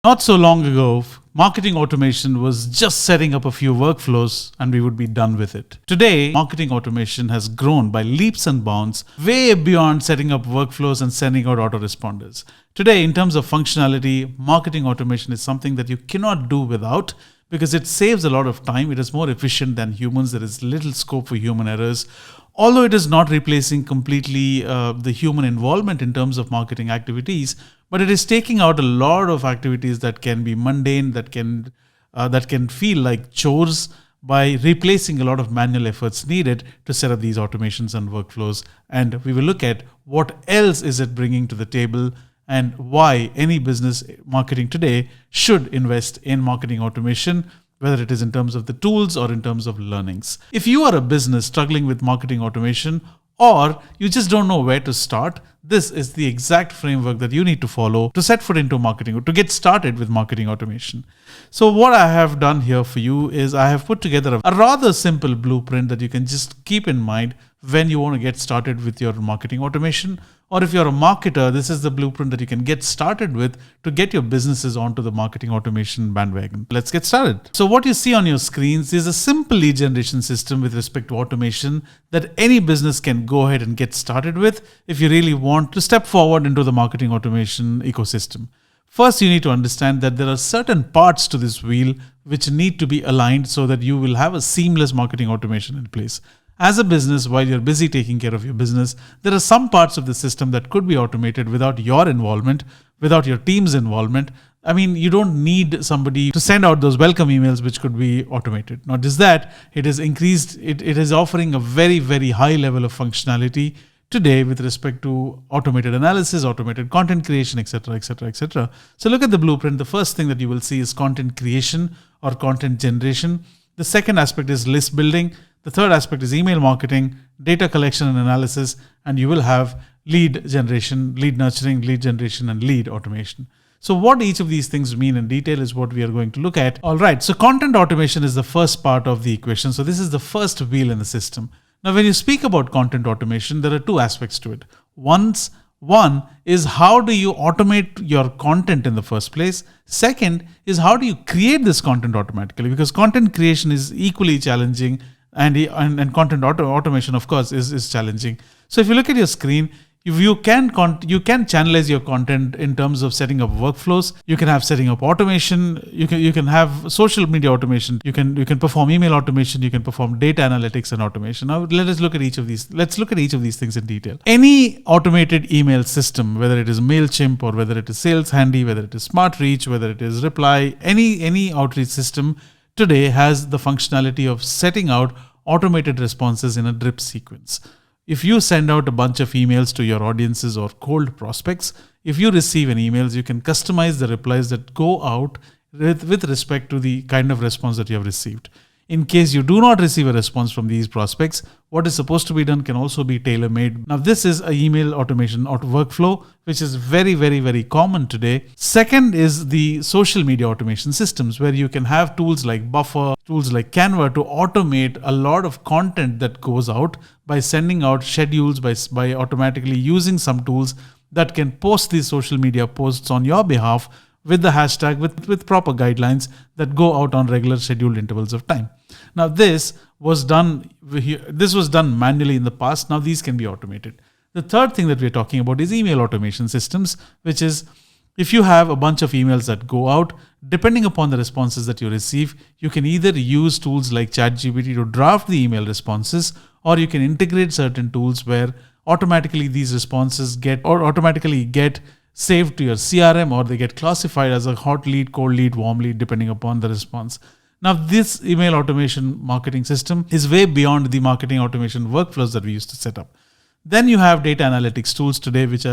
Not so long ago, marketing automation was just setting up a few workflows and we would be done with it. Today, marketing automation has grown by leaps and bounds, way beyond setting up workflows and sending out autoresponders. Today, in terms of functionality, marketing automation is something that you cannot do without because it saves a lot of time. It is more efficient than humans. There is little scope for human errors. Although it is not replacing completely the human involvement in terms of marketing activities, but it is taking out a lot of activities that can be mundane, that can feel like chores by replacing a lot of manual efforts needed to set up these automations and workflows. And we will look at what else is it bringing to the table and why any business marketing today should invest in marketing automation, whether it is in terms of the tools or in terms of learnings. If you are a business struggling with marketing automation or you just don't know where to start, this is the exact framework that you need to follow to set foot into marketing, to get started with marketing automation. So what I have done here for you is I have put together a rather simple blueprint that you can just keep in mind when you want to get started with your marketing automation. Or if you're a marketer, this is the blueprint that you can get started with to get your businesses onto the marketing automation bandwagon. Let's get started. So what you see on your screens is a simple lead generation system with respect to automation that any business can go ahead and get started with if you really want to step forward into the marketing automation ecosystem. First, you need to understand that there are certain parts to this wheel which need to be aligned so that you will have a seamless marketing automation in place. As a business, while you're busy taking care of your business, there are some parts of the system that could be automated without your involvement, without your team's involvement. I mean, you don't need somebody to send out those welcome emails, which could be automated. Not just that, it is offering a very, very high level of functionality today with respect to automated analysis, automated content creation, etc., etc., etc. So look at the blueprint. The first thing that you will see is content creation or content generation. The second aspect is list building. The third aspect is email marketing, data collection and analysis, and you will have lead generation, lead nurturing, lead generation, and lead automation. So what each of these things mean in detail is what we are going to look at. All right, so content automation is the first part of the equation. So this is the first wheel in the system. Now, when you speak about content automation, there are two aspects to it. One is how do you automate your content in the first place? Second is how do you create this content automatically? Because content creation is equally challenging and content automation, of course, is challenging. So if you look at your screen, you can channelize your content in terms of setting up workflows. You can have setting up automation. You can have social media automation. You can perform email automation. You can perform data analytics and automation. Now let's look at each of these things in detail. Any automated email system, whether it is MailChimp or whether it is Sales Handy, whether it is SmartReach, whether it is Reply, any outreach system today has the functionality of setting out automated responses in a drip sequence. If you send out a bunch of emails to your audiences or cold prospects, if you receive an emails, you can customize the replies that go out with respect to the kind of response that you have received. In case you do not receive a response from these prospects, what is supposed to be done can also be tailor-made. Now, this is an email automation workflow, which is very, very, very common today. Second is the social media automation systems, where you can have tools like Buffer, tools like Canva to automate a lot of content that goes out by sending out schedules, by automatically using some tools that can post these social media posts on your behalf with the hashtag, with proper guidelines that go out on regular scheduled intervals of time. Now, this was done manually in the past. Now these can be automated. The third thing that we're talking about is email automation systems, which is if you have a bunch of emails that go out, depending upon the responses that you receive, you can either use tools like ChatGPT to draft the email responses, or you can integrate certain tools where automatically these responses get saved to your CRM, or they get classified as a hot lead, cold lead, warm lead, depending upon the response. Now, this email automation marketing system is way beyond the marketing automation workflows that we used to set up. Then you have data analytics tools today, which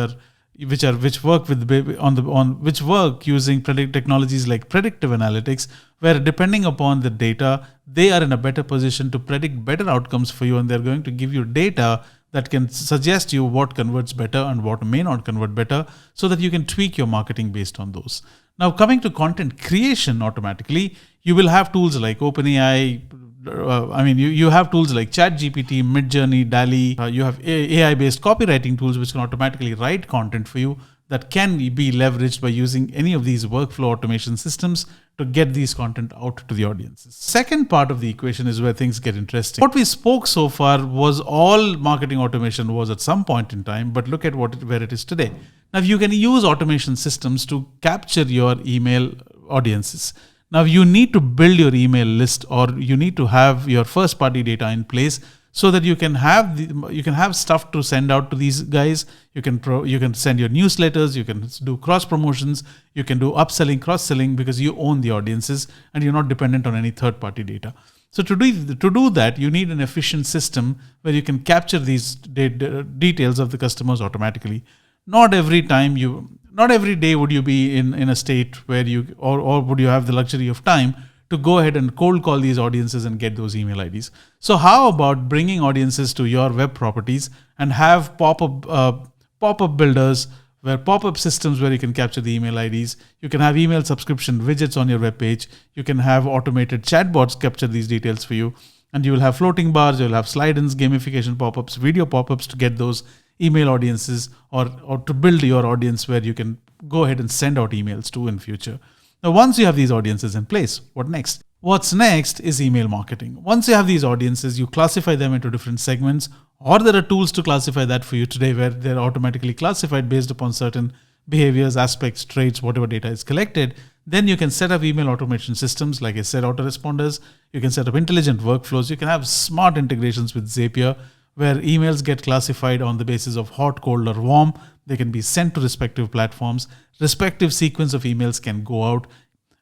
work using technologies like predictive analytics, where depending upon the data, they are in a better position to predict better outcomes for you, and they're going to give you data that can suggest you what converts better and what may not convert better, so that you can tweak your marketing based on those. Now, coming to content creation automatically, you will have tools like OpenAI. You have tools like ChatGPT, Midjourney, DALL-E. You have AI-based copywriting tools which can automatically write content for you. that can be leveraged by using any of these workflow automation systems to get these content out to the audiences. Second part of the equation is where things get interesting. What we spoke so far was all marketing automation was at some point in time, but look at where it is today. Now, you can use automation systems to capture your email audiences. Now, you need to build your email list, or you need to have your first party data in place so that you can have stuff to send out to these guys. You can send your newsletters, you can do cross promotions, you can do upselling, cross selling, because you own the audiences and you're not dependent on any third party data. So to do that, you need an efficient system where you can capture these details of the customers automatically. Not every day would you be in a state where or would you have the luxury of time to go ahead and cold call these audiences and get those email IDs. So how about bringing audiences to your web properties and have pop-up builders, where pop-up systems where you can capture the email IDs. You can have email subscription widgets on your web page. You can have automated chatbots capture these details for you. And you will have floating bars, you'll have slide-ins, gamification pop-ups, video pop-ups to get those email audiences, or to build your audience where you can go ahead and send out emails to in future. Now, once you have these audiences in place, what next? What's next is email marketing. Once you have these audiences, you classify them into different segments, or there are tools to classify that for you today where they're automatically classified based upon certain behaviors, aspects, traits, whatever data is collected. Then you can set up email automation systems, like I said, autoresponders. You can set up intelligent workflows. You can have smart integrations with Zapier, where emails get classified on the basis of hot, cold, or warm. They can be sent to respective platforms. Respective sequence of emails can go out.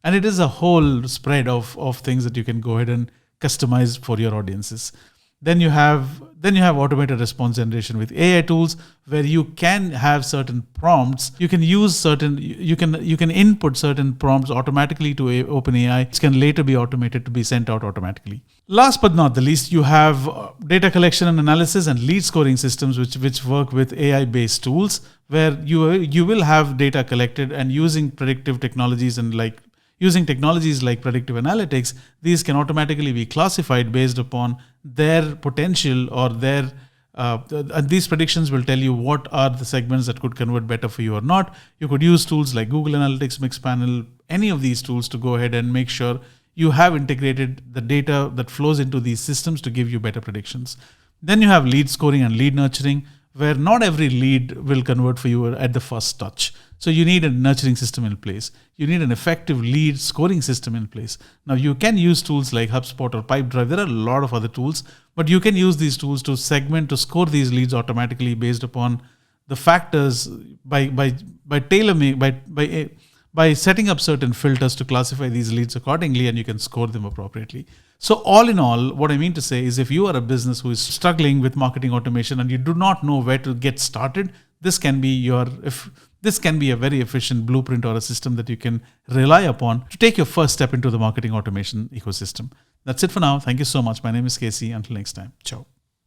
And it is a whole spread of things that you can go ahead and customize for your audiences. Then you have automated response generation with AI tools, where you can have certain prompts. You can input certain prompts automatically to OpenAI, which can later be automated to be sent out automatically. Last but not the least, you have data collection and analysis and lead scoring systems, which work with AI-based tools, where you will have data collected, and using predictive technologies using technologies like predictive analytics, these can automatically be classified based upon their potential, or and these predictions will tell you what are the segments that could convert better for you or not. You could use tools like Google Analytics, Mixpanel, any of these tools to go ahead and make sure you have integrated the data that flows into these systems to give you better predictions. Then you have lead scoring and lead nurturing, where not every lead will convert for you at the first touch. So you need a nurturing system in place. You need an effective lead scoring system in place. Now, you can use tools like HubSpot or Pipedrive. There are a lot of other tools, but you can use these tools to score these leads automatically based upon the factors by setting up certain filters to classify these leads accordingly, and you can score them appropriately. So all in all, what I mean to say is, if you are a business who is struggling with marketing automation and you do not know where to get started, this can be a very efficient blueprint or a system that you can rely upon to take your first step into the marketing automation ecosystem. That's it for now. Thank you so much. My name is Casey. Until next time. Ciao.